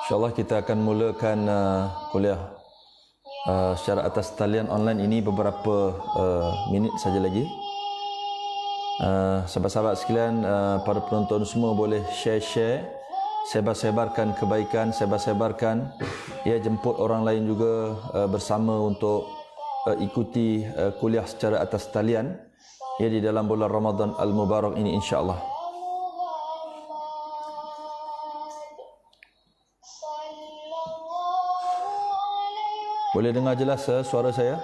InsyaAllah kita akan mulakan kuliah secara atas talian online ini beberapa minit saja lagi. Sahabat-sahabat sekalian, para penonton semua boleh share-share, sebar-sebarkan kebaikan, sebar-sebarkan, ya, jemput orang lain juga bersama untuk ikuti kuliah secara atas talian, ya, di dalam bulan Ramadan Al-Mubarak ini, insya-Allah. Boleh dengar jelas suara saya?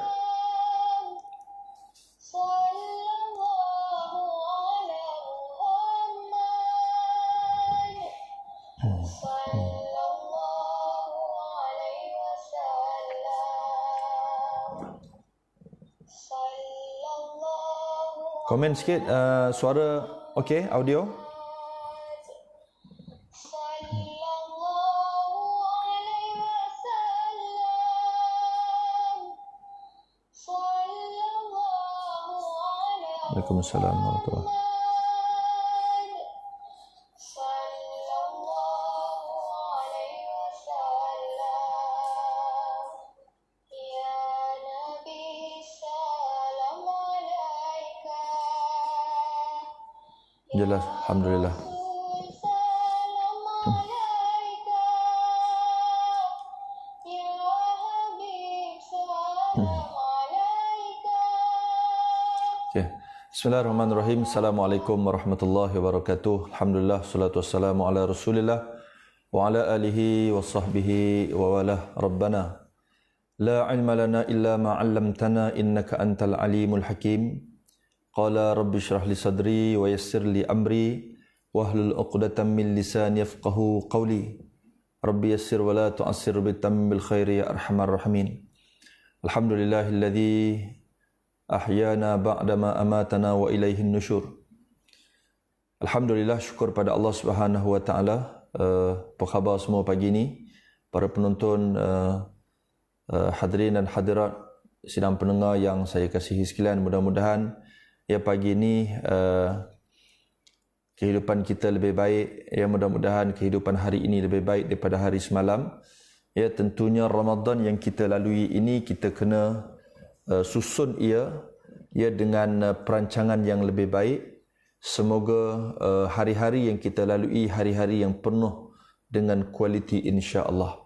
Komen sikit, suara okey, audio? Waalaikumsalam warahmatullahi wabarakatuh. Jelas, alhamdulillah. Okay. Bismillahirrahmanirrahim. Assalamualaikum warahmatullahi wabarakatuh. Alhamdulillah, salatu wassalamu ala Rasulillah wa ala alihi wa sahbihi wa wala. Rabbana la ilma lana illa ma 'allamtana innaka antal alimul hakim. Qala rabbi shrah li sadri wa yassir li amri wahlul 'uqdatam min lisani yafqahu qawli. Rabbi yassir wa la tu'assir bitammil khairi ya arhamar rahimin. Alhamdulillahilladzi ahyana ba'dama amatana wa ilaihin nusyur. Alhamdulillah, syukur pada Allah Subhanahu wa taala. Apa khabar semua pagi ini? Para penonton, hadirin dan hadirat, sidang pendengar yang saya kasihi sekalian, mudah-mudahan ya pagi ini kehidupan kita lebih baik, ya, mudah-mudahan kehidupan hari ini lebih baik daripada hari semalam. Ya, tentunya Ramadan yang kita lalui ini kita kena susun ia, ya dengan perancangan yang lebih baik. Semoga hari-hari yang kita lalui hari-hari yang penuh dengan kualiti insya-Allah.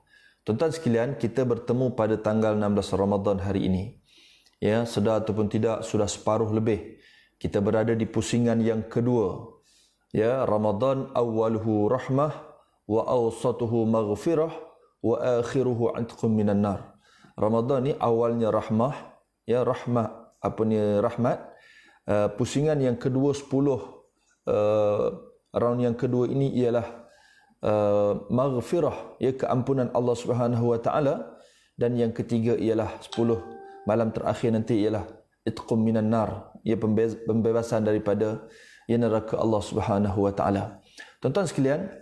Tuan-tuan sekalian, kita bertemu pada tanggal 16 Ramadan hari ini. Ya, sedar ataupun tidak sudah separuh lebih. Kita berada di pusingan yang kedua. Ya, Ramadan awwaluhu rahmah wa awsatuhu maghfirah wa akhiruhu 'itqun minan nar. Ramadan ni awalnya rahmah, ya rahmah apa ni rahmat. Pusingan yang kedua 10 round yang kedua ini ialah maghfirah, ya keampunan Allah Subhanahu wa taala, dan yang ketiga ialah 10 malam terakhir nanti ialah itqum minan nar, ya pembebasan daripada ya neraka Allah Subhanahu wa taala. Tuan-tuan sekalian,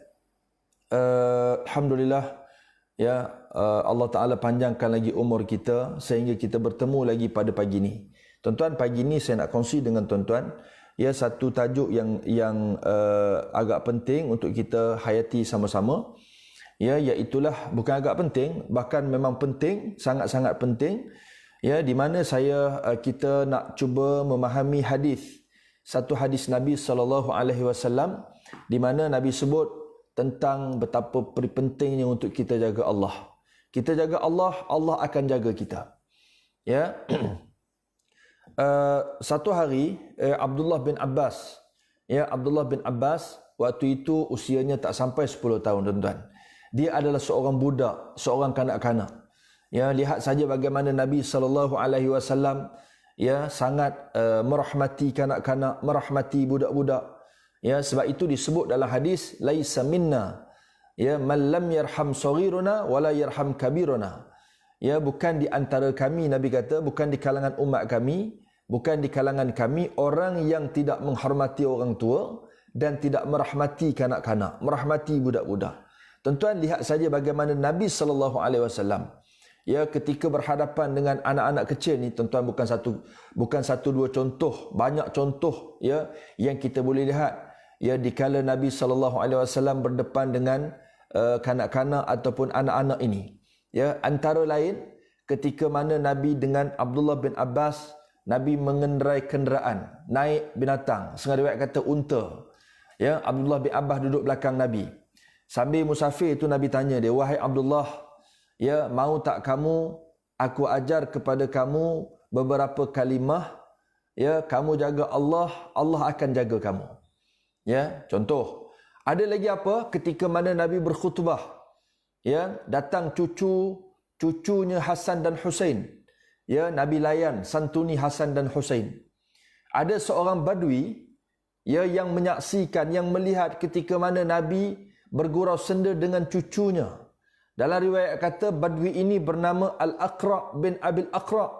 alhamdulillah ya Allah taala panjangkan lagi umur kita sehingga kita bertemu lagi pada pagi ini. Tuan-tuan, pagi ini saya nak kongsi dengan tuan-tuan ya satu tajuk yang agak penting untuk kita hayati sama-sama. Ya, iaitulah bukan agak penting, bahkan memang penting, sangat-sangat penting. Ya, di mana kita nak cuba memahami satu hadis Nabi SAW, di mana Nabi sebut tentang betapa pentingnya untuk kita jaga Allah. Kita jaga Allah, Allah akan jaga kita. Ya. Satu hari Abdullah bin Abbas, waktu itu usianya tak sampai 10 tahun, tuan-tuan. Dia adalah seorang budak, seorang kanak-kanak. Ya, lihat saja bagaimana Nabi SAW ya sangat merahmati kanak-kanak, merahmati budak-budak. Ya, sebab itu disebut dalam hadis laisa minna, ya man lam yarham saghiruna wala yarham kabiruna. Ya, bukan di antara kami, Nabi kata, bukan di kalangan umat kami, bukan di kalangan kami orang yang tidak menghormati orang tua dan tidak merahmati kanak-kanak, merahmati budak-budak. Tuan-tuan, lihat saja bagaimana Nabi SAW ya ketika berhadapan dengan anak-anak kecil ni, tuan-tuan, bukan satu dua contoh, banyak contoh ya yang kita boleh lihat ya dikala Nabi SAW berdepan dengan kanak-kanak ataupun anak-anak ini. Ya, antara lain ketika mana Nabi dengan Abdullah bin Abbas, Nabi mengendarai kenderaan, naik binatang, setengah riwayat kata unta. Ya, Abdullah bin Abbas duduk belakang Nabi. Sambil musafir itu Nabi tanya dia, "Wahai Abdullah, ya mau tak kamu aku ajar kepada kamu beberapa kalimah, ya kamu jaga Allah, Allah akan jaga kamu." Ya, contoh. Ada lagi apa? Ketika mana Nabi berkhutbah, ya datang cucunya Hasan dan Husain. Ya, Nabi layan santuni Hasan dan Husain. Ada seorang badui ya yang menyaksikan, yang melihat ketika mana Nabi bergurau senda dengan cucunya. Dalam riwayat kata badui ini bernama Al-Aqra' bin Abil Aqra'.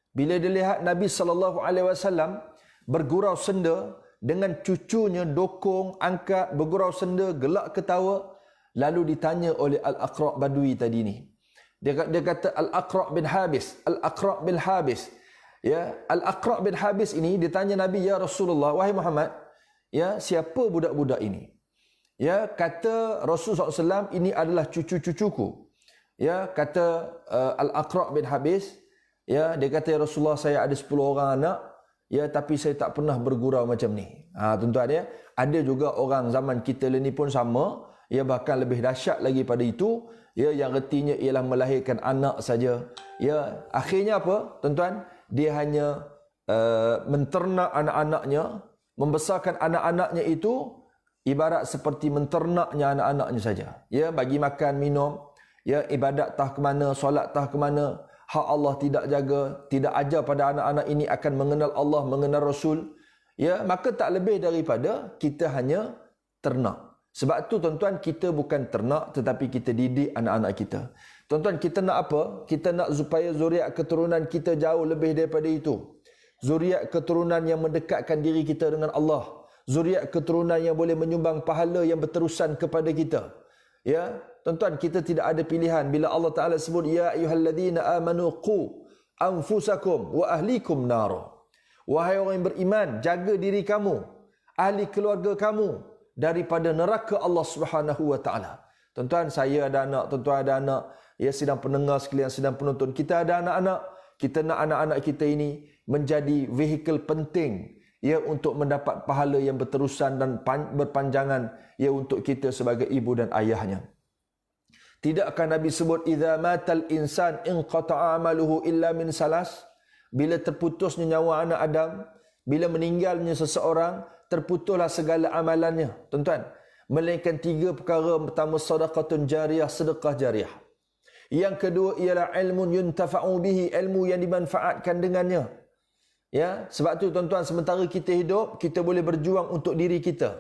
Bila dia lihat Nabi SAW bergurau senda dengan cucunya, dokong, angkat, bergurau senda, gelak ketawa, lalu ditanya oleh Al-Aqra' badui tadi ni. Dia kata Al-Aqra' bin Habis, Al-Aqra' bin Habis. Ya, Al-Aqra' bin Habis ini ditanya Nabi, "Ya Rasulullah, wahai Muhammad, ya siapa budak-budak ini?" Ya, kata Rasulullah SAW, "Ini adalah cucu-cucuku." Ya, kata Al-Aqra' bin Habis, ya dia kata, "Ya Rasulullah, saya ada 10 orang anak, ya tapi saya tak pernah bergurau macam ni." Tuan-tuan ya, ada juga orang zaman kita ni pun sama, ya bahkan lebih dahsyat lagi pada itu, ya yang retinya ialah melahirkan anak saja. Ya, akhirnya apa? Tuan-tuan, dia hanya menternak anak-anaknya, membesarkan anak-anaknya itu ibarat seperti menternaknya anak-anaknya saja. Ya, bagi makan, minum, ya ibadat tah ke mana, solat tah ke mana, hak Allah tidak jaga, tidak ajar pada anak-anak ini akan mengenal Allah, mengenal Rasul. Ya, maka tak lebih daripada kita hanya ternak. Sebab tu tuan-tuan, kita bukan ternak tetapi kita didik anak-anak kita. Tuan-tuan, kita nak apa? Kita nak supaya zuriat keturunan kita jauh lebih daripada itu. Zuriat keturunan yang mendekatkan diri kita dengan Allah. Zuriat keturunan yang boleh menyumbang pahala yang berterusan kepada kita. Ya, tuan-tuan, kita tidak ada pilihan bila Allah Taala sebut ya ayyuhalladzina amanu qu anfusakum wa ahlikum nar. Wahai orang yang beriman, jaga diri kamu, ahli keluarga kamu daripada neraka Allah Subhanahu wa taala. Tuan-tuan, saya ada anak, tuan-tuan ada anak, ya sidang pendengar sekalian, sidang penonton, kita ada anak-anak. Kita nak anak-anak kita ini menjadi vehikel penting ya untuk mendapat pahala yang berterusan dan berpanjangan ya untuk kita sebagai ibu dan ayahnya. Tidakkah Nabi sebut idza matal insan inqata'a amaluhu illa min salas? Bila terputusnya nyawa anak Adam, bila meninggalnya seseorang, terputuslah segala amalannya, tuan-tuan. Melainkan 3 perkara. Pertama, sedekatun jariyah, sedekah jariah. Yang kedua ialah ilmun yuntafa'u bihi, ilmu yang dimanfaatkan dengannya. Ya, sebab tu tuan-tuan, sementara kita hidup, kita boleh berjuang untuk diri kita.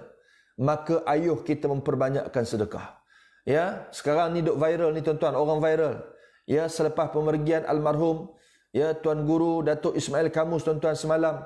Maka ayuh kita memperbanyakkan sedekah. Ya, sekarang ni duk viral ni tuan-tuan, orang viral. Ya, selepas pemergian almarhum ya Tuan Guru Datuk Ismail Kamus tuan-tuan semalam.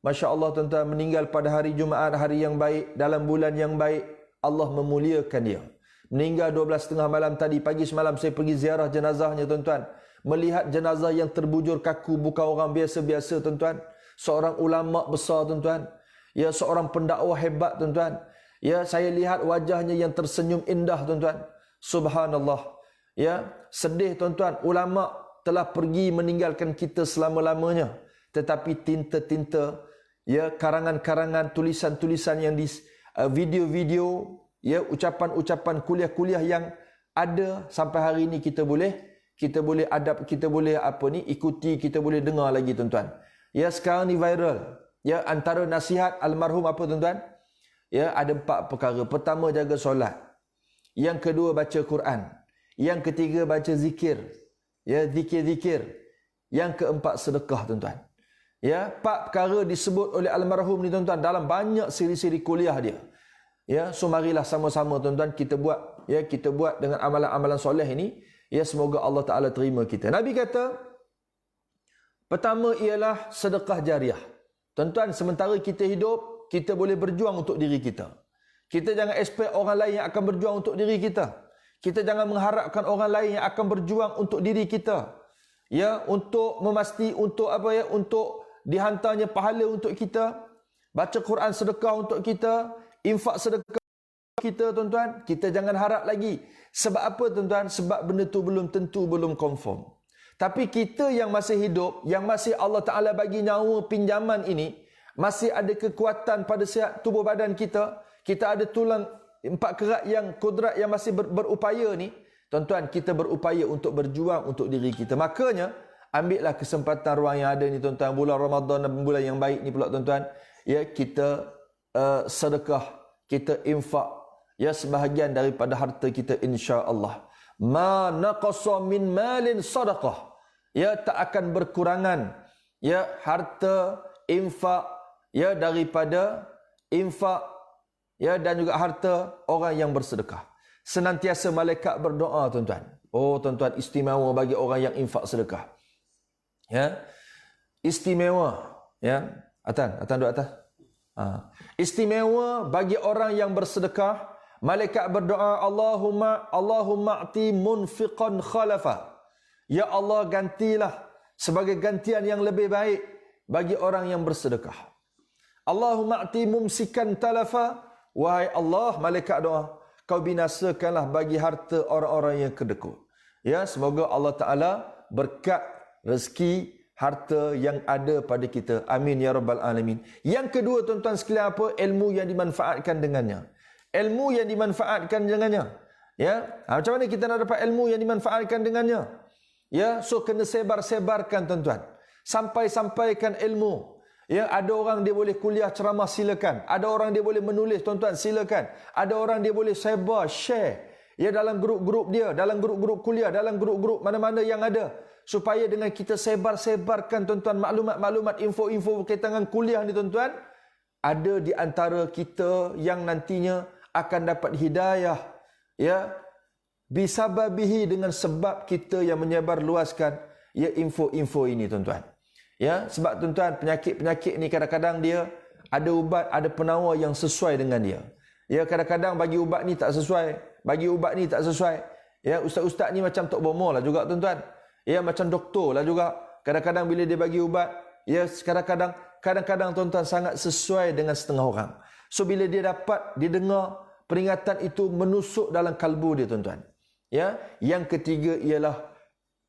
Masya-Allah tuan-tuan, meninggal pada hari Jumaat, hari yang baik, dalam bulan yang baik. Allah memuliakan dia. Meninggal 12.30 malam tadi. Pagi semalam saya pergi ziarah jenazahnya tuan-tuan. Melihat jenazah yang terbujur kaku, bukan orang biasa-biasa tuan-tuan. Seorang ulama besar tuan-tuan. Ya, seorang pendakwah hebat tuan-tuan. Ya, saya lihat wajahnya yang tersenyum indah tuan-tuan. Subhanallah. Ya, sedih tuan-tuan. Ulama telah pergi meninggalkan kita selama-lamanya. Tetapi tinta-tinta, ya, karangan-karangan, tulisan-tulisan yang di video-video, ya, ucapan-ucapan kuliah-kuliah yang ada sampai hari ini kita boleh ikuti, kita boleh dengar lagi tuan-tuan. Ya, sekarang ni viral. Ya, antara nasihat almarhum apa tuan-tuan? Ya, ada 4 perkara. Pertama, jaga solat. Yang kedua, baca Quran. Yang ketiga, baca zikir. Ya, zikir-zikir. Yang keempat, sedekah tuan-tuan. Ya, 4 perkara disebut oleh almarhum ni tuan-tuan dalam banyak siri-siri kuliah dia. Ya, so marilah sama-sama tuan-tuan kita buat, ya, kita buat dengan amalan-amalan soleh ini, ya, semoga Allah Taala terima kita. Nabi kata, pertama ialah sedekah jariah. Tuan-tuan, sementara kita hidup, kita boleh berjuang untuk diri kita. Kita jangan expect orang lain yang akan berjuang untuk diri kita. Kita jangan mengharapkan orang lain yang akan berjuang untuk diri kita. Ya, untuk untuk dihantarnya pahala untuk kita, baca Quran sedekah untuk kita, infak sedekah kita tuan-tuan. Kita jangan harap lagi. Sebab apa tuan-tuan? Sebab benda tu belum tentu, belum confirm. Tapi kita yang masih hidup, yang masih Allah Ta'ala bagi nyawa pinjaman ini, masih ada kekuatan pada sihat tubuh badan kita, kita ada tulang 4 kerat yang kudrat yang masih berupaya ni, tuan-tuan, kita berupaya untuk berjuang untuk diri kita. Makanya ambillah kesempatan ruang yang ada ni tuan-tuan, bulan Ramadan dan bulan yang baik ni pula tuan-tuan, ya, kita sedekah, kita infak, ya, sebahagian daripada harta kita insya-Allah. Ma naqasa min malin sadaqah. Ya, tak akan berkurangan, ya, harta infak, ya, daripada infak, ya, dan juga harta orang yang bersedekah. Senantiasa malaikat berdoa tuan-tuan. Oh tuan-tuan, istimewa bagi orang yang infak sedekah. Ya, istimewa. Ya, Atan duduk atas. Istimewa bagi orang yang bersedekah. Malaikat berdoa, Allahumma a'ti munfiqan khalafa. Ya Allah, gantilah sebagai gantian yang lebih baik bagi orang yang bersedekah. Allahumma a'ti mumsikan talafa. Wahai Allah, malaikat doa, kau binasakanlah bagi harta orang-orang yang kedekut. Ya, semoga Allah Ta'ala berkat rezeki harta yang ada pada kita. Amin ya rabbal alamin. Yang kedua tuan-tuan sekalian, apa? Ilmu yang dimanfaatkan dengannya. Ilmu yang dimanfaatkan dengannya. Ya, macam mana kita nak dapat ilmu yang dimanfaatkan dengannya? Ya, so kena sebar-sebarkan tuan-tuan. Sampaikan ilmu. Ya, ada orang dia boleh kuliah ceramah, silakan. Ada orang dia boleh menulis tuan-tuan, silakan. Ada orang dia boleh sebar, share. Ya, dalam grup-grup dia, dalam grup-grup kuliah, dalam grup-grup mana-mana yang ada. Supaya dengan kita sebar-sebarkan tuan-tuan maklumat-maklumat, info-info berkaitan dengan kuliah ni tuan-tuan, ada di antara kita yang nantinya akan dapat hidayah, ya, bisababihi, dengan sebab kita yang menyebar luaskan, ya, info-info ini tuan-tuan. Ya, sebab tuan-tuan, penyakit-penyakit ni kadang-kadang dia ada ubat, ada penawar yang sesuai dengan dia. Ya, kadang-kadang bagi ubat ni tak sesuai, bagi ubat ni tak sesuai. Ya, ustaz-ustaz ni macam Tok Bomo lah juga tuan-tuan. Ya, macam doktor lah juga. Kadang-kadang bila dia bagi ubat, ya, kadang-kadang tuan-tuan sangat sesuai dengan setengah orang. So bila dia dengar peringatan itu menusuk dalam kalbu dia tuan-tuan. Ya, yang ketiga ialah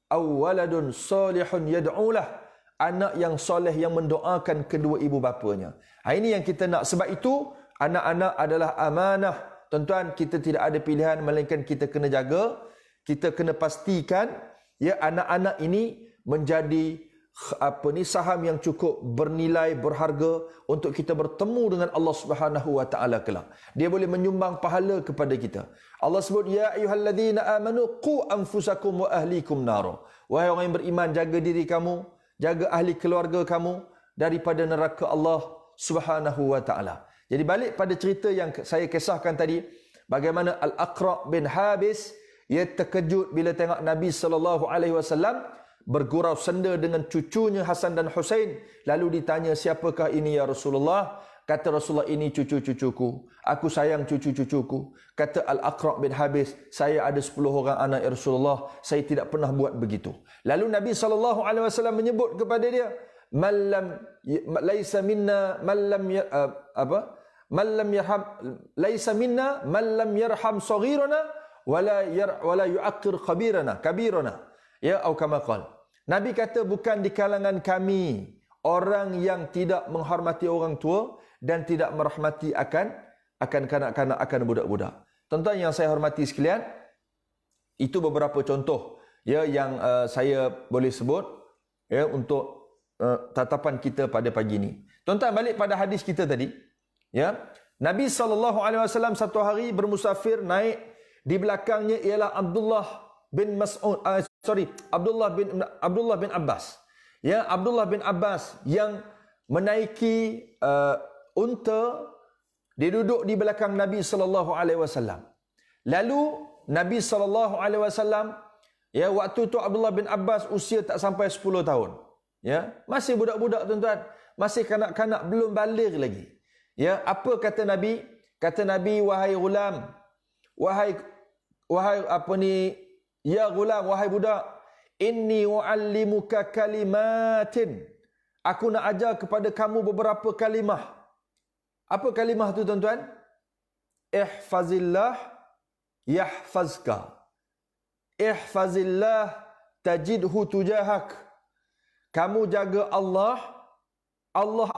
awaladun salihun yad'ulah. anak yang soleh yang mendoakan kedua ibu bapanya. Ini yang kita nak. Sebab itu anak-anak adalah amanah. Tuan-tuan, kita tidak ada pilihan melainkan kita kena jaga, kita kena pastikan ya anak-anak ini menjadi saham yang cukup bernilai, berharga untuk kita bertemu dengan Allah Subhanahu wa taala kelak. Dia boleh menyumbang pahala kepada kita. Allah sebut, ya ayyuhalladzina amanu qu anfusakum wa ahlikum nar. Wahai orang yang beriman, jaga diri kamu, jaga ahli keluarga kamu daripada neraka Allah Subhanahu wa taala. Jadi balik pada cerita yang saya kisahkan tadi, bagaimana Al-Aqra' bin Habis ia terkejut bila tengok Nabi sallallahu alaihi wasallam bergurau senda dengan cucunya Hasan dan Husain. Lalu ditanya, siapakah ini ya Rasulullah? Kata Rasulullah, ini cucu-cucuku. Aku sayang cucu-cucuku. Kata Al-Aqra' bin Habis, saya ada 10 orang anak ya Rasulullah. Saya tidak pernah buat begitu. Lalu Nabi SAW menyebut kepada dia, laisa minna laisa minna man lam yarham saghirana wala yu'aqqir kabirana. Ya, atau kama qala. Nabi kata, bukan di kalangan kami orang yang tidak menghormati orang tua dan tidak merahmati akan kanak-kanak, akan budak-budak. Tuan-tuan yang saya hormati sekalian, itu beberapa contoh ya yang saya boleh sebut ya untuk tatapan kita pada pagi ini. Tuan-tuan, balik pada hadis kita tadi, ya. Nabi SAW satu hari bermusafir, naik di belakangnya ialah Abdullah bin Abbas. Ya, Abdullah bin Abbas yang menaiki unta, dia duduk di belakang Nabi SAW. Lalu Nabi SAW, ya, waktu tu Abdullah bin Abbas usia tak sampai 10 tahun. Ya, masih budak-budak tuan-tuan, masih kanak-kanak, belum baligh lagi. Ya, apa kata Nabi? Kata Nabi, wahai gulam, wahai ya gulam, wahai budak, inni uallimuka kalimatin. Aku nak ajar kepada kamu beberapa kalimah. Apa kalimah tu tuan-tuan? Ihfazillah yahfazka. Ihfazillah tajidhu tujahak. Kamu jaga Allah, Allah.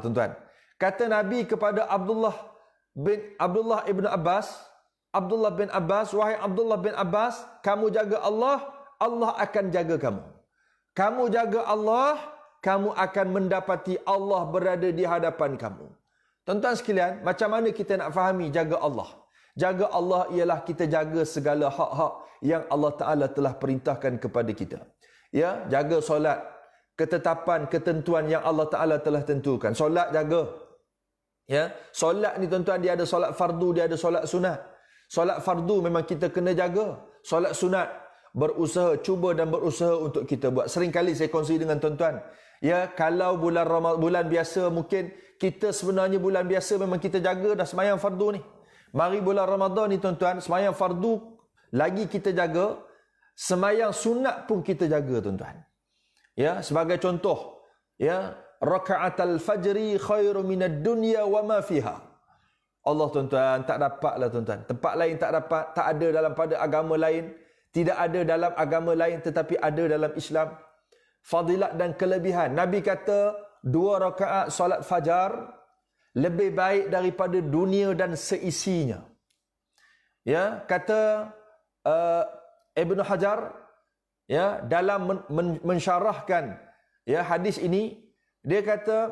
Tuan-tuan, kata Nabi kepada Abdullah ibn Abbas, wahai Abdullah bin Abbas, kamu jaga Allah, Allah akan jaga kamu. Kamu jaga Allah, kamu akan mendapati Allah berada di hadapan kamu. Tuan-tuan sekalian, macam mana kita nak fahami jaga Allah? Jaga Allah ialah kita jaga segala hak-hak yang Allah Ta'ala telah perintahkan kepada kita. Ya, jaga solat, ketetapan, ketentuan yang Allah Ta'ala telah tentukan. Solat jaga. Ya, solat ni tuan-tuan, dia ada solat fardu, dia ada solat sunat. Solat fardu memang kita kena jaga. Solat sunat, cuba dan berusaha untuk kita buat. Seringkali saya kongsi dengan tuan-tuan, ya, kalau bulan biasa, mungkin kita sebenarnya bulan biasa memang kita jaga dah semayang fardu ni. Mari bulan Ramadan ni tuan-tuan, semayang fardu lagi kita jaga, semayang sunat pun kita jaga tuan-tuan. Ya, sebagai contoh, ya, raka'atul fajri khairu minad dunya wa ma fiha. Allah tuan-tuan, tak dapatlah tuan-tuan. Tempat lain tak dapat, tak ada dalam pada agama lain, tidak ada dalam agama lain tetapi ada dalam Islam. Fadilat dan kelebihan. Nabi kata 2 rakaat solat fajar lebih baik daripada dunia dan seisinya. Ya, kata Ibn Hajar, ya, dalam mensyarahkan ya hadis ini, dia kata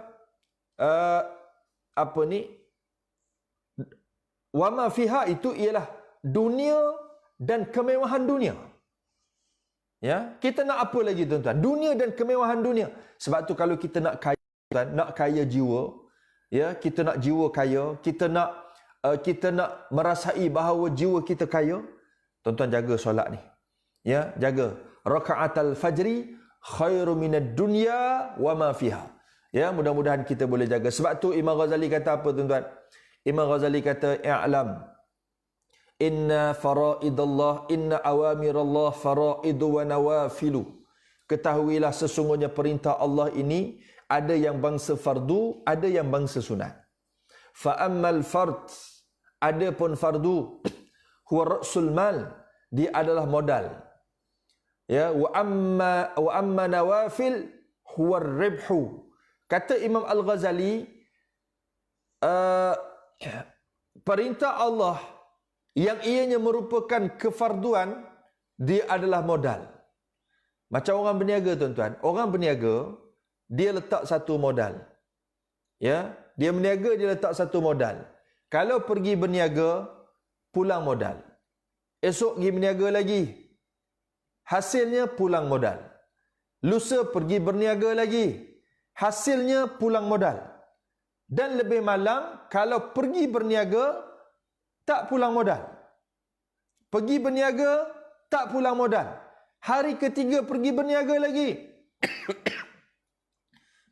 wama fiha itu ialah dunia dan kemewahan dunia. Ya, kita nak apa lagi tuan-tuan? Dunia dan kemewahan dunia. Sebab tu kalau kita nak kaya, nak kaya jiwa, ya, kita nak jiwa kaya, kita nak merasai bahawa jiwa kita kaya, tuan-tuan jaga solat ni. Ya, jaga. Raka'atul fajri khairu minad dunya wa ma fiha. Ya, mudah-mudahan kita boleh jaga. Sebab tu Imam Ghazali kata apa tuan-tuan? Imam Ghazali kata, i'lam inna faraidallah, inna awamirallah faraidu wa nawafilu. Ketahuilah sesungguhnya perintah Allah ini ada yang bangsa fardu, ada yang bangsa sunat. Fa ammal fard, adapun fardu, huwa ra'sul mal, dia adalah modal. Ya, wa amma nawafil huwa ribhu. Kata Imam Al-Ghazali, perintah Allah yang ianya merupakan kefarduan, dia adalah modal. Macam orang berniaga, tuan-tuan. Orang berniaga, dia letak satu modal. Ya, dia berniaga, dia letak satu modal. Kalau pergi berniaga, pulang modal. Esok pergi berniaga lagi, hasilnya pulang modal. Lusa pergi berniaga lagi, hasilnya pulang modal. Dan lebih malang, kalau pergi berniaga, tak pulang modal. Pergi berniaga, tak pulang modal. Hari ketiga pergi berniaga lagi,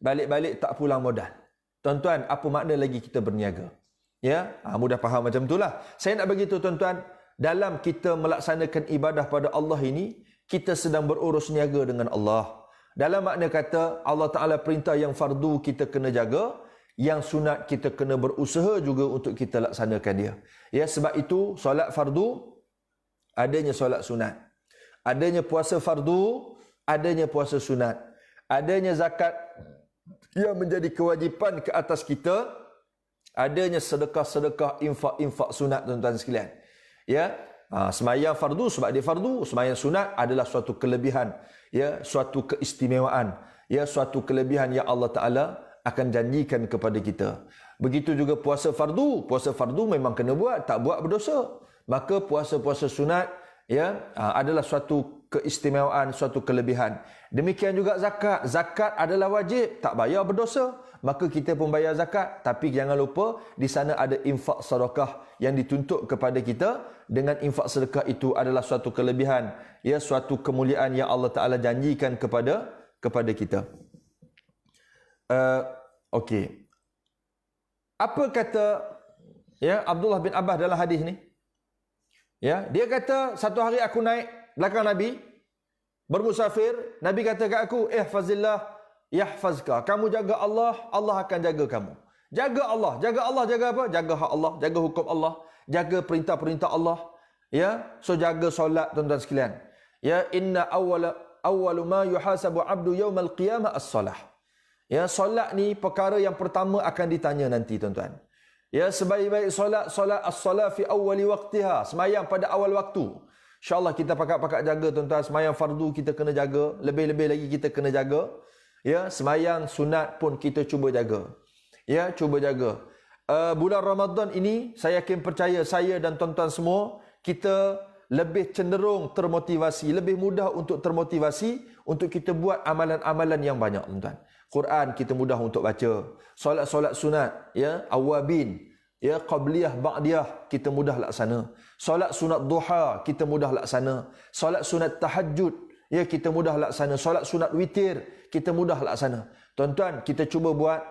balik-balik tak pulang modal. Tuan-tuan, apa makna lagi kita berniaga? Ya, mudah faham macam itulah. Saya nak bagi tahu tuan-tuan, dalam kita melaksanakan ibadah pada Allah ini, kita sedang berurus niaga dengan Allah. Dalam makna kata, Allah Ta'ala perintah yang fardu kita kena jaga, yang sunat kita kena berusaha juga untuk kita laksanakan dia. Ya, sebab itu solat fardu, adanya solat sunat. Adanya puasa fardu, adanya puasa sunat. Adanya zakat yang menjadi kewajipan ke atas kita, adanya sedekah-sedekah, infak-infak sunat, tuan-tuan sekalian. Ya, sembahyang fardu sebab dia fardu, sembahyang sunat adalah suatu kelebihan, ya, suatu keistimewaan, ya, suatu kelebihan yang Allah Taala akan janjikan kepada kita. Begitu juga puasa fardu memang kena buat, tak buat berdosa. Maka puasa-puasa sunat, ya, adalah suatu keistimewaan, suatu kelebihan. Demikian juga zakat adalah wajib, tak bayar berdosa. Maka kita pun bayar zakat, tapi jangan lupa di sana ada infak sedekah yang dituntut kepada kita. Dengan infak sedekah itu adalah suatu kelebihan, ya, suatu kemuliaan yang Allah Taala janjikan kepada kita. Okey. Apa kata, ya, Abdullah bin Abbas dalam hadis ni? Ya, dia kata, satu hari aku naik belakang Nabi bermusafir, Nabi kata kat aku, ihfazillah yahfazka. Kamu jaga Allah, Allah akan jaga kamu. Jaga Allah, jaga apa? Jaga hak Allah, jaga hukum Allah, jaga perintah-perintah Allah. Ya, so jaga solat, tuan-tuan sekalian. Ya, inna awwalu ma yuhasabu 'abdu yaumal qiyamah as-salah. Ya, solat ni perkara yang pertama akan ditanya nanti, tuan-tuan. Ya, sebaik-baik solat as-salah fi awwali waqtiha, sembahyang pada awal waktu. InsyaAllah kita pakat-pakat jaga, tuan-tuan. Sembahyang fardu kita kena jaga, lebih-lebih lagi kita kena jaga. Ya, sembahyang sunat pun kita cuba jaga. Ya, cuba jaga. Bulan Ramadan ini, saya yakin percaya, saya dan tuan-tuan semua, kita lebih cenderung termotivasi, lebih mudah untuk termotivasi untuk kita buat amalan-amalan yang banyak, tuan-tuan. Quran kita mudah untuk baca. Solat-solat sunat, ya, awabin, ya, qabliyah, ba'diyah, kita mudah laksana. Solat sunat duha, kita mudah laksana. Solat sunat tahajud, ya, kita mudah laksana. Solat sunat witir, kita mudah laksana. Tuan-tuan, kita cuba buat,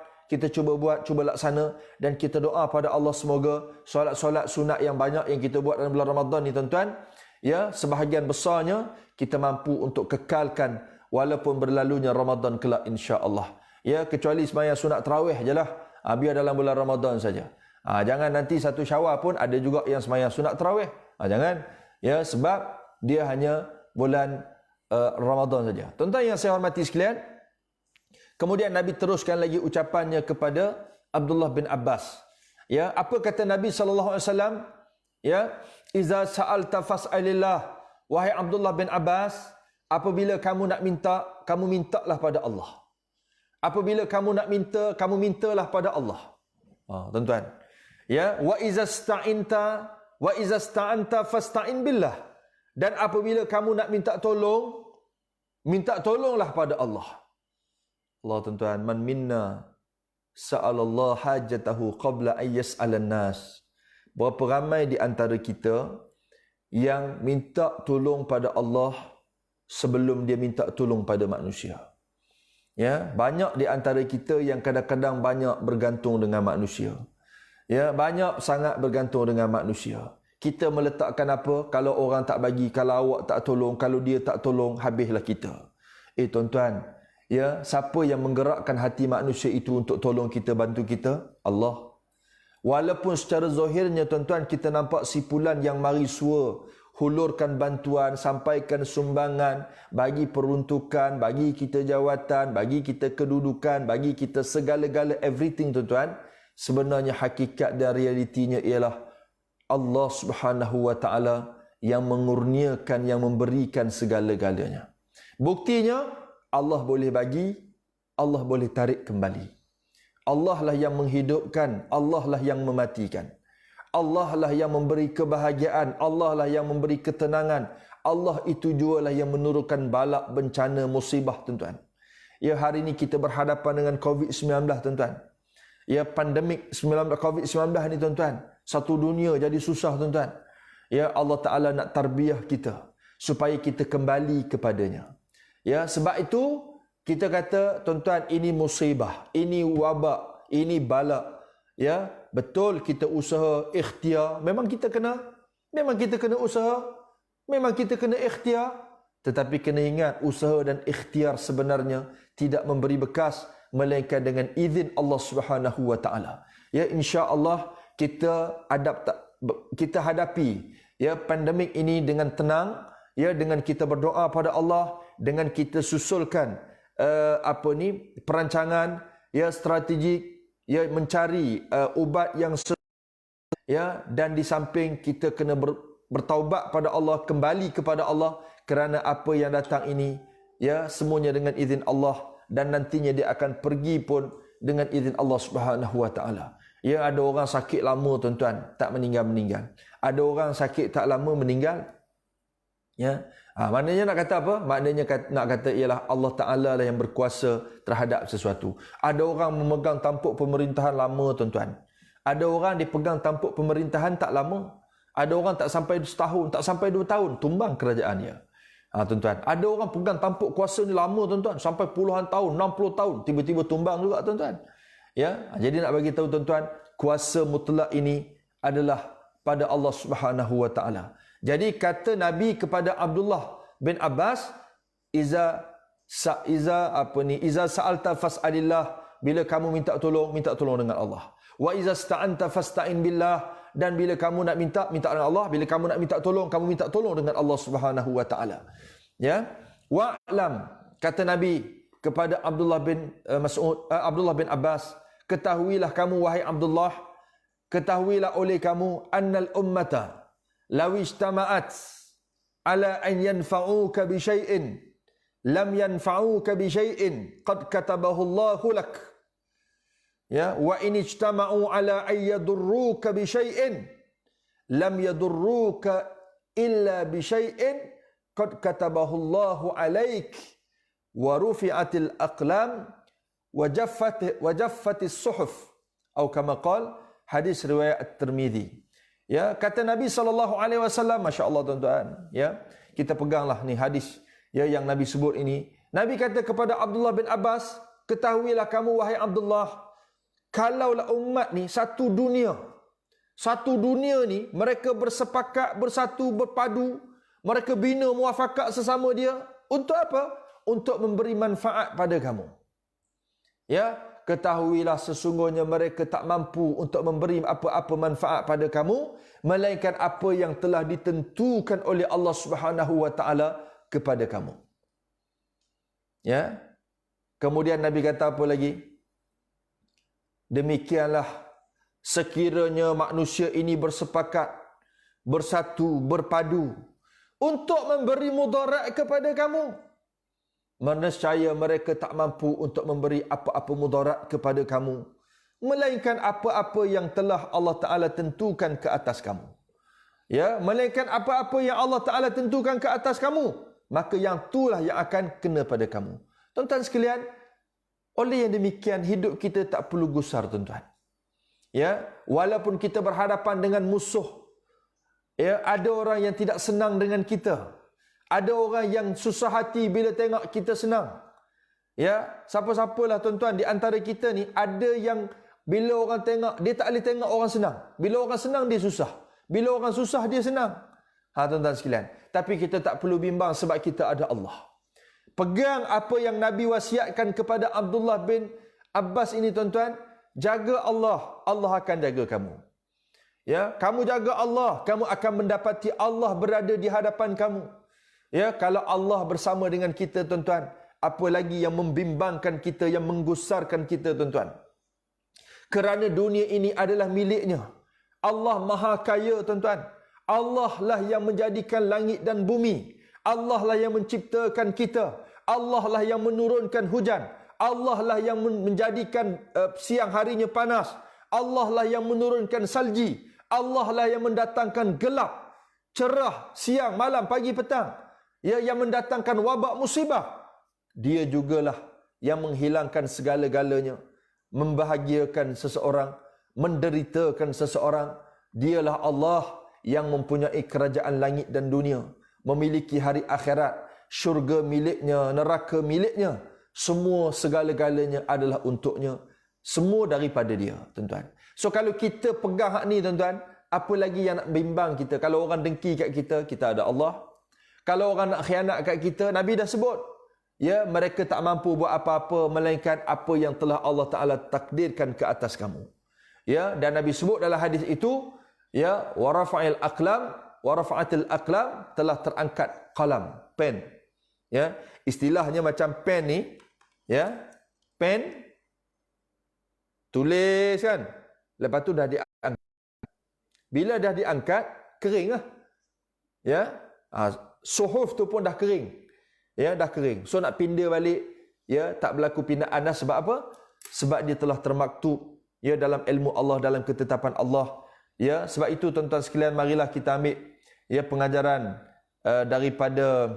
cuba laksana, dan kita doa pada Allah semoga solat-solat sunat yang banyak yang kita buat dalam bulan Ramadan ni, tuan-tuan, ya, sebahagian besarnya kita mampu untuk kekalkan walaupun berlalunya Ramadan kelak, insya-Allah. Ya, kecuali sembahyang sunat tarawih jelah, biar dalam bulan Ramadan saja. Jangan nanti satu Syawal pun ada juga yang sembahyang sunat tarawih. Jangan, ya, sebab dia hanya bulan Ramadan saja. Tuan-tuan yang saya hormati sekalian, kemudian Nabi teruskan lagi ucapannya kepada Abdullah bin Abbas. Ya, apa kata Nabi SAW? Ya, iza sa'alta fas'alillah. Wahai Abdullah bin Abbas, apabila kamu nak minta, kamu mintalah pada Allah. Apabila kamu nak minta, kamu mintalah pada Allah. Tuan-tuan. Ya, wa iza sta'anta fasta'in billah. Dan apabila kamu nak minta tolong, minta tolonglah pada Allah. Allah, tuan-tuan, man minna sa'alallah hajatahu qabla an yas'alan nas. Berapa ramai di antara kita yang minta tolong pada Allah sebelum dia minta tolong pada manusia. Ya, banyak di antara kita yang kadang-kadang banyak bergantung dengan manusia. Ya, banyak sangat bergantung dengan manusia. Kita meletakkan apa? Kalau orang tak bagi, kalau awak tak tolong, kalau dia tak tolong, habislah kita. Tuan-tuan, ya, siapa yang menggerakkan hati manusia itu untuk tolong kita, bantu kita? Allah. Walaupun secara zahirnya, tuan-tuan, kita nampak sipulan yang mari sua, hulurkan bantuan, sampaikan sumbangan, bagi peruntukan, bagi kita jawatan, bagi kita kedudukan, bagi kita segala-gala everything tuan-tuan, sebenarnya hakikat dan realitinya ialah Allah Subhanahu wa taala yang mengurniakan, yang memberikan segala-galanya. Buktinya Allah boleh bagi, Allah boleh tarik kembali. Allah lah yang menghidupkan, Allah lah yang mematikan. Allah lah yang memberi kebahagiaan, Allah lah yang memberi ketenangan. Allah itu jualah yang menurunkan balak, bencana, musibah tuan-tuan. Ya, hari ini kita berhadapan dengan COVID-19 tuan-tuan. Ya, pandemik COVID-19 ni tuan-tuan, satu dunia jadi susah tuan-tuan. Ya, Allah Ta'ala nak tarbiyah kita supaya kita kembali kepadanya. Ya, sebab itu kita kata tuan-tuan, ini musibah, ini wabak, ini balak. Ya, betul kita usaha ikhtiar, memang kita kena usaha, memang kita kena ikhtiar, tetapi kena ingat usaha dan ikhtiar sebenarnya tidak memberi bekas melainkan dengan izin Allah Subhanahu wa taala. Ya, insya-Allah kita hadapi ya pandemik ini dengan tenang, ya, dengan kita berdoa pada Allah, dengan kita susulkan perancangan ya strategik, ya, mencari ubat yang ya, dan di samping kita kena bertaubat pada Allah, kembali kepada Allah, kerana apa yang datang ini ya semuanya dengan izin Allah, dan nantinya dia akan pergi pun dengan izin Allah Subhanahu wa taala. Ya, ada orang sakit lama tuan-tuan, tak meninggal. Ada orang sakit tak lama meninggal. Ya. Maknanya nak kata apa? Maknanya nak kata ialah Allah Ta'ala lah yang berkuasa terhadap sesuatu. Ada orang memegang tampuk pemerintahan lama tuan-tuan. Ada orang dipegang tampuk pemerintahan tak lama. Ada orang tak sampai setahun, tak sampai 2 tahun, tumbang kerajaannya. Tuan-tuan, ada orang pegang tampuk kuasa ni lama tuan-tuan, sampai puluhan tahun, 60 tahun, tiba-tiba tumbang juga tuan-tuan. Ya, jadi nak bagi tahu tuan-tuan, kuasa mutlak ini adalah pada Allah Subhanahu wa taala. Jadi kata Nabi kepada Abdullah bin Abbas, iza sa'alta fas'alillah, bila kamu minta tolong dengan Allah. Wa iza sta'anta fasta'in billah, dan bila kamu nak minta dengan Allah, bila kamu nak minta tolong, kamu minta tolong dengan Allah Subhanahu wa taala. Ya, wa'lam, kata Nabi kepada Abdullah bin Abbas, ketahuilah kamu wahai Abdullah, ketahuilah oleh kamu, annal ummata law ijtama'at ala an yanfa'uka bi syai'in lam yanfa'uka bi syai'in qad katabahu Allahu lak. Ya, wa in ijtama'u ala an yadurruka bi syai'in lam yadurruka illa bi syai'in qad katabahu Allahu alaik, wa rufi'atil aqlam wa jaffatis suhuf, atau kama qala, hadis riwayat At-Tirmizi. Ya, kata Nabi SAW, masya-Allah tuan-tuan, ya, kita peganglah ni hadis ya yang Nabi sebut ini. Nabi kata kepada Abdullah bin Abbas, ketahuilah kamu wahai Abdullah, kalaulah umat ni satu dunia ni mereka bersepakat, bersatu, berpadu, mereka bina muafakat sesama dia, untuk apa? Untuk memberi manfaat pada kamu. Ya, ketahuilah sesungguhnya mereka tak mampu untuk memberi apa-apa manfaat pada kamu melainkan apa yang telah ditentukan oleh Allah Subhanahu wa taala kepada kamu. Ya. Kemudian Nabi kata apa lagi? Demikianlah sekiranya manusia ini bersepakat, bersatu, berpadu untuk memberi mudarat kepada kamu, nescaya mereka tak mampu untuk memberi apa-apa mudarat kepada kamu melainkan apa-apa yang telah Allah Ta'ala tentukan ke atas kamu. Ya, melainkan apa-apa yang Allah Ta'ala tentukan ke atas kamu, maka yang itulah yang akan kena pada kamu. Tuan-tuan sekalian, oleh yang demikian hidup kita tak perlu gusar tuan-tuan. Ya, walaupun kita berhadapan dengan musuh, ya, ada orang yang tidak senang dengan kita, ada orang yang susah hati bila tengok kita senang. Ya, siapa-siapalah tuan-tuan di antara kita ni, ada yang bila orang tengok, dia tak boleh tengok orang senang. Bila orang senang dia susah, bila orang susah dia senang. Tuan-tuan sekalian, tapi kita tak perlu bimbang sebab kita ada Allah. Pegang apa yang Nabi wasiatkan kepada Abdullah bin Abbas ini tuan-tuan, jaga Allah, Allah akan jaga kamu. Ya, kamu jaga Allah, kamu akan mendapati Allah berada di hadapan kamu. Ya, kalau Allah bersama dengan kita, tuan-tuan, apa lagi yang membimbangkan kita, yang menggusarkan kita, tuan-tuan? Kerana dunia ini adalah miliknya. Allah Maha Kaya, tuan-tuan. Allah lah yang menjadikan langit dan bumi. Allah lah yang menciptakan kita. Allah lah yang menurunkan hujan. Allah lah yang menjadikan siang harinya panas. Allah lah yang menurunkan salji. Allah lah yang mendatangkan gelap, cerah, siang, malam, pagi, petang. Ya, yang mendatangkan wabak musibah. Dia jugalah yang menghilangkan segala-galanya, membahagiakan seseorang, menderitakan seseorang. Dialah Allah yang mempunyai kerajaan langit dan dunia, memiliki hari akhirat, syurga miliknya, neraka miliknya. Semua segala-galanya adalah untuknya. Semua daripada dia, tuan-tuan. So kalau kita pegang hak ni, tuan-tuan, apa lagi yang nak bimbang kita? Kalau orang dengki kat kita, kita ada Allah. Kalau orang nak khianat kat kita, Nabi dah sebut, ya, mereka tak mampu buat apa-apa melainkan apa yang telah Allah Taala takdirkan ke atas kamu. Ya, dan Nabi sebut dalam hadis itu, ya, wa rafa'il aqlam, wa rafa'atil aqlam, telah terangkat qalam, pen. Ya, istilahnya macam pen ni, ya, pen tulis kan, lepas tu dah diangkat. Bila dah diangkat, kering lah. Ya, suhuf tu pun dah kering. Ya, dah kering. So nak pindah balik, ya, tak berlaku pindaan dah. Sebab apa? Sebab dia telah termaktub, ya, dalam ilmu Allah, dalam ketetapan Allah. Ya, sebab itu, tuan-tuan sekalian, marilah kita ambil, ya, pengajaran daripada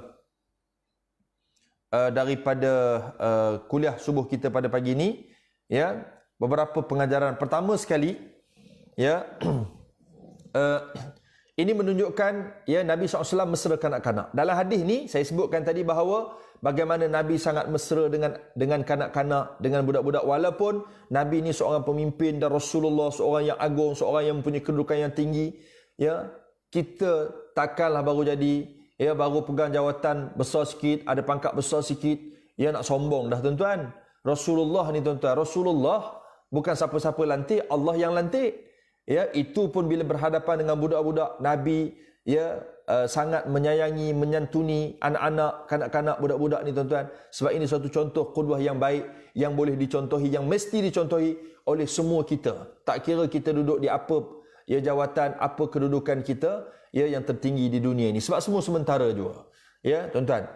kuliah subuh kita pada pagi ini. Ya, beberapa pengajaran. Pertama sekali, ya, ini menunjukkan, ya, Nabi SAW mesra kanak-kanak. Dalam hadis ni saya sebutkan tadi bahawa bagaimana Nabi sangat mesra dengan kanak-kanak, dengan budak-budak, walaupun Nabi ni seorang pemimpin dan Rasulullah seorang yang agung, seorang yang mempunyai kedudukan yang tinggi. Ya, kita takkanlah baru jadi, ya, baru pegang jawatan besar sikit, ada pangkat besar sikit, ya, nak sombong dah, tuan-tuan. Rasulullah ni, tuan-tuan, Rasulullah bukan siapa-siapa lantik, Allah yang lantik. Ya, itu pun bila berhadapan dengan budak-budak, Nabi, ya, sangat menyayangi, menyantuni anak-anak, kanak-kanak, budak-budak ni, tuan-tuan. Sebab ini suatu contoh qudwah yang baik, yang boleh dicontohi, yang mesti dicontohi oleh semua kita. Tak kira kita duduk di apa, ya, jawatan, apa kedudukan kita, ya, yang tertinggi di dunia ini. Sebab semua sementara juga. Ya, tuan-tuan.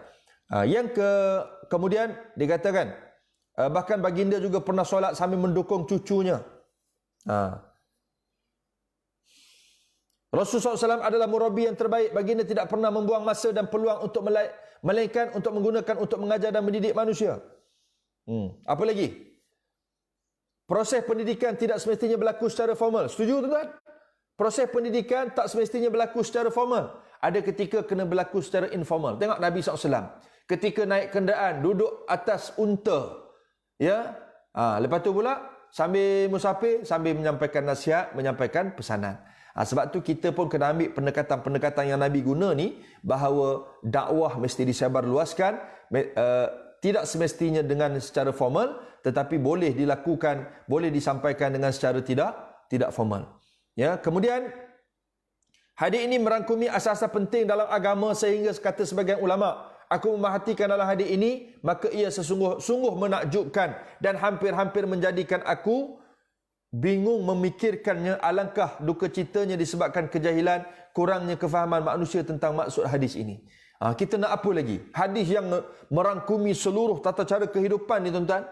Kemudian dikatakan, bahkan baginda juga pernah solat sambil mendukung cucunya. Rasulullah SAW adalah murabi yang terbaik. Baginda tidak pernah membuang masa dan peluang untuk melainkan untuk menggunakan untuk mengajar dan mendidik manusia. Apa lagi? Proses pendidikan tidak semestinya berlaku secara formal. Setuju, tuan-tuan? Proses pendidikan tak semestinya berlaku secara formal. Ada ketika kena berlaku secara informal. Tengok Nabi SAW. Ketika naik kenderaan, duduk atas unta. Ya, lepas tu pula sambil musafir, sambil menyampaikan nasihat, menyampaikan pesanan. Sebab tu kita pun kena ambil pendekatan-pendekatan yang Nabi guna ni, bahawa dakwah mesti disebarluaskan, tidak semestinya dengan secara formal, tetapi boleh dilakukan, boleh disampaikan dengan secara tidak formal. Ya, kemudian hadis ini merangkumi asas-asas penting dalam agama sehingga kata sebagian ulama, aku memerhatikan dalam hadis ini, maka ia sungguh menakjubkan dan hampir-hampir menjadikan aku bingung memikirkannya. Alangkah duka citanya disebabkan kejahilan, kurangnya kefahaman manusia tentang maksud hadis ini. Kita nak apa lagi? Hadis yang merangkumi seluruh tata cara kehidupan ni, tuan-tuan.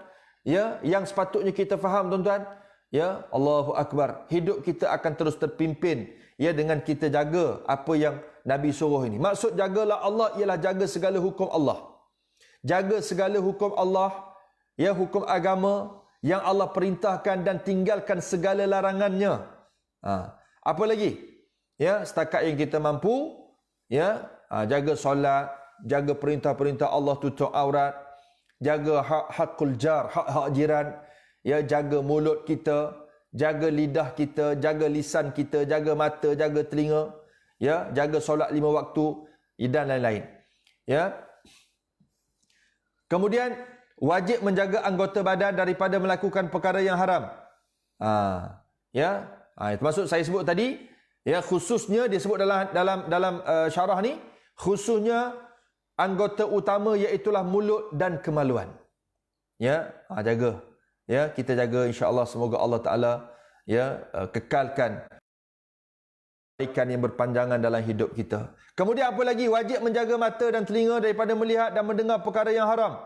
Ya, yang sepatutnya kita faham, tuan-tuan. Ya, Allahu Akbar. Hidup kita akan terus terpimpin, ya, dengan kita jaga apa yang Nabi suruh ini. Maksud jagalah Allah ialah jaga segala hukum Allah. Jaga segala hukum Allah, ya, hukum agama yang Allah perintahkan, dan tinggalkan segala larangannya. Apa lagi? Ya, setakat yang kita mampu, ya, jaga solat, jaga perintah-perintah Allah, tutup aurat, jaga hakul jar, hak-hak jiran, ya, jaga mulut kita, jaga lidah kita, jaga lisan kita, jaga mata, jaga telinga, ya, jaga solat 5 waktu, dan lain-lain. Ya. Kemudian wajib menjaga anggota badan daripada melakukan perkara yang haram. Ya, termasuk saya sebut tadi, Ya, khususnya disebut dalam syarah ni, khususnya anggota utama iaitulah mulut dan kemaluan. Ya, jaga. Ya, kita jaga insya-Allah, semoga Allah Taala ya kekalkan kebaikan yang berpanjangan dalam hidup kita. Kemudian apa lagi? Wajib menjaga mata dan telinga daripada melihat dan mendengar perkara yang haram.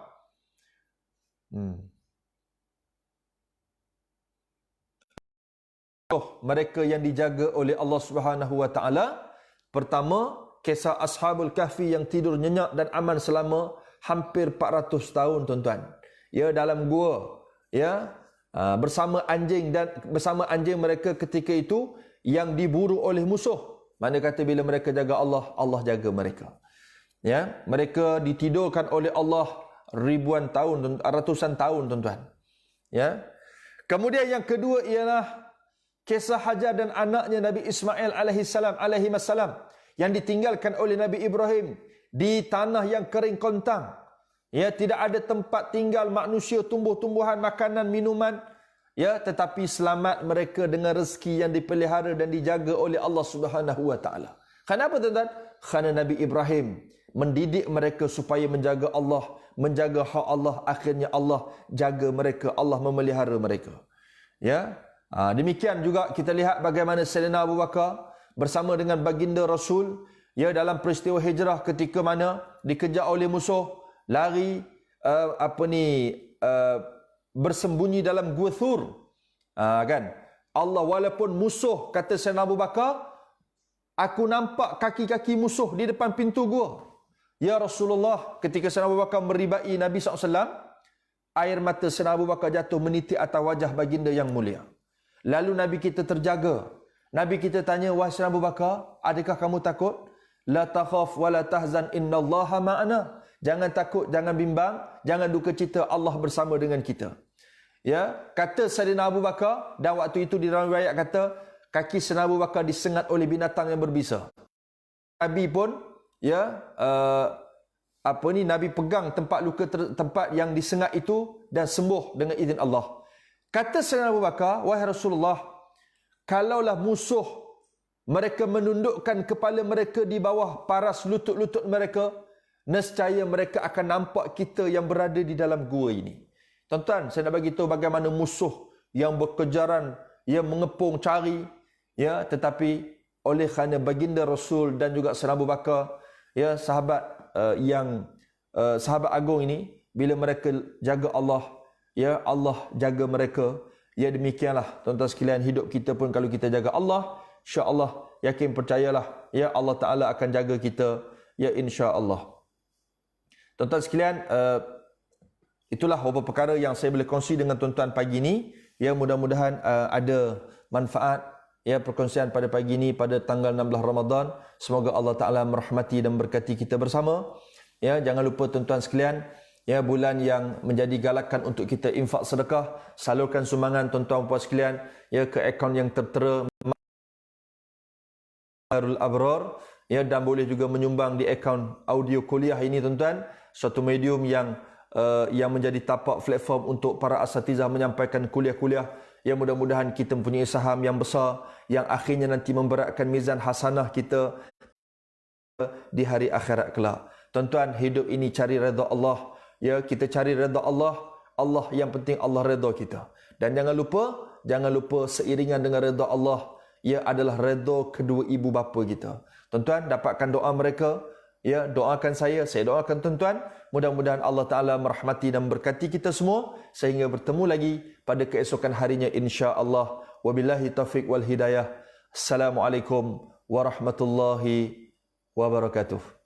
Mereka yang dijaga oleh Allah Subhanahu wa taala, pertama, kisah Ashabul Kahfi yang tidur nyenyak dan aman selama hampir 400 tahun, tuan-tuan. Ya, dalam gua, ya, bersama anjing mereka ketika itu yang diburu oleh musuh. Mana kata bila mereka jaga Allah, Allah jaga mereka. Ya, mereka ditidurkan oleh Allah ribuan tahun, ratusan tahun, tuan-tuan. Ya. Kemudian yang kedua ialah kisah Hajar dan anaknya Nabi Ismail alaihi salam yang ditinggalkan oleh Nabi Ibrahim di tanah yang kering kontang. Ya, tidak ada tempat tinggal manusia, tumbuh-tumbuhan, makanan, minuman. Ya, tetapi selamat mereka dengan rezeki yang dipelihara dan dijaga oleh Allah Subhanahu wa taala. Kenapa, tuan-tuan? Kerana Nabi Ibrahim mendidik mereka supaya menjaga Allah, menjaga hak Allah. Akhirnya Allah jaga mereka, Allah memelihara mereka. Ya. Demikian juga kita lihat bagaimana Sayyidina Abu Bakar bersama dengan baginda Rasul, ya, dalam peristiwa hijrah ketika mana dikejar oleh musuh, lari bersembunyi dalam Gua Thur. Kan? Allah, walaupun musuh, kata Sayyidina Abu Bakar, aku nampak kaki-kaki musuh di depan pintu gua. Ya Rasulullah, ketika Sayyidina Abu Bakar meribai Nabi SAW, air mata Sayyidina Abu Bakar jatuh menitik atas wajah baginda yang mulia. Lalu Nabi kita terjaga. Nabi kita tanya, wahai Sayyidina Abu Bakar, adakah kamu takut? La takhaf wa la tahzan, innallaha ma'ana. Jangan takut, jangan bimbang, jangan duka cita, Allah bersama dengan kita. Ya, kata Sayyidina Abu Bakar, dan waktu itu di dalam riwayat kata kaki Sayyidina Abu Bakar disengat oleh binatang yang berbisa. Nabi pun, ya, Nabi pegang tempat yang disengat itu dan sembuh dengan izin Allah. Kata Sayyidina Abu Bakar, wahai Rasulullah, kalaulah musuh mereka menundukkan kepala mereka di bawah paras lutut-lutut mereka, nescaya mereka akan nampak kita yang berada di dalam gua ini. Tuan-tuan, saya nak bagi tahu bagaimana musuh yang berkejaran, yang mengepung cari, ya, tetapi oleh kerana baginda Rasul dan juga Sayyidina Abu Bakar, ya, sahabat agung ini, bila mereka jaga Allah, ya, Allah jaga mereka. Ya, demikianlah tuan-tuan sekalian, hidup kita pun kalau kita jaga Allah, insya-Allah, yakin percayalah, ya, Allah Taala akan jaga kita, ya, insya-Allah. Tuan-tuan sekalian, itulah beberapa perkara yang saya boleh kongsi dengan tuan-tuan pagi ini. Ya, mudah-mudahan ada manfaat, ya, perkongsian pada pagi ini pada tanggal 16 Ramadan. Semoga Allah Taala merahmati dan berkati kita bersama. Ya, jangan lupa tuan-tuan sekalian, ya, bulan yang menjadi galakan untuk kita infak sedekah, salurkan sumbangan tuan-tuan puan sekalian, ya, ke akaun yang tertera Marul Abrar, ya, dan boleh juga menyumbang di akaun audio kuliah ini, tuan-tuan, suatu medium yang menjadi tapak platform untuk para asatizah menyampaikan kuliah-kuliah. Ya, mudah-mudahan kita mempunyai saham yang besar yang akhirnya nanti memberatkan mizan hasanah kita di hari akhirat kelak. Tuan-tuan, hidup ini cari redha Allah. Ya, kita cari redha Allah. Allah yang penting, Allah redha kita. Dan jangan lupa seiringan dengan redha Allah, ia adalah redha kedua ibu bapa kita. Tuan-tuan, dapatkan doa mereka. Ya, doakan saya doakan tuan-tuan. Mudah-mudahan Allah Ta'ala merahmati dan berkati kita semua sehingga bertemu lagi pada keesokan harinya, insya-Allah. Wabillahi taufiq wal hidayah. Assalamualaikum warahmatullahi wabarakatuh.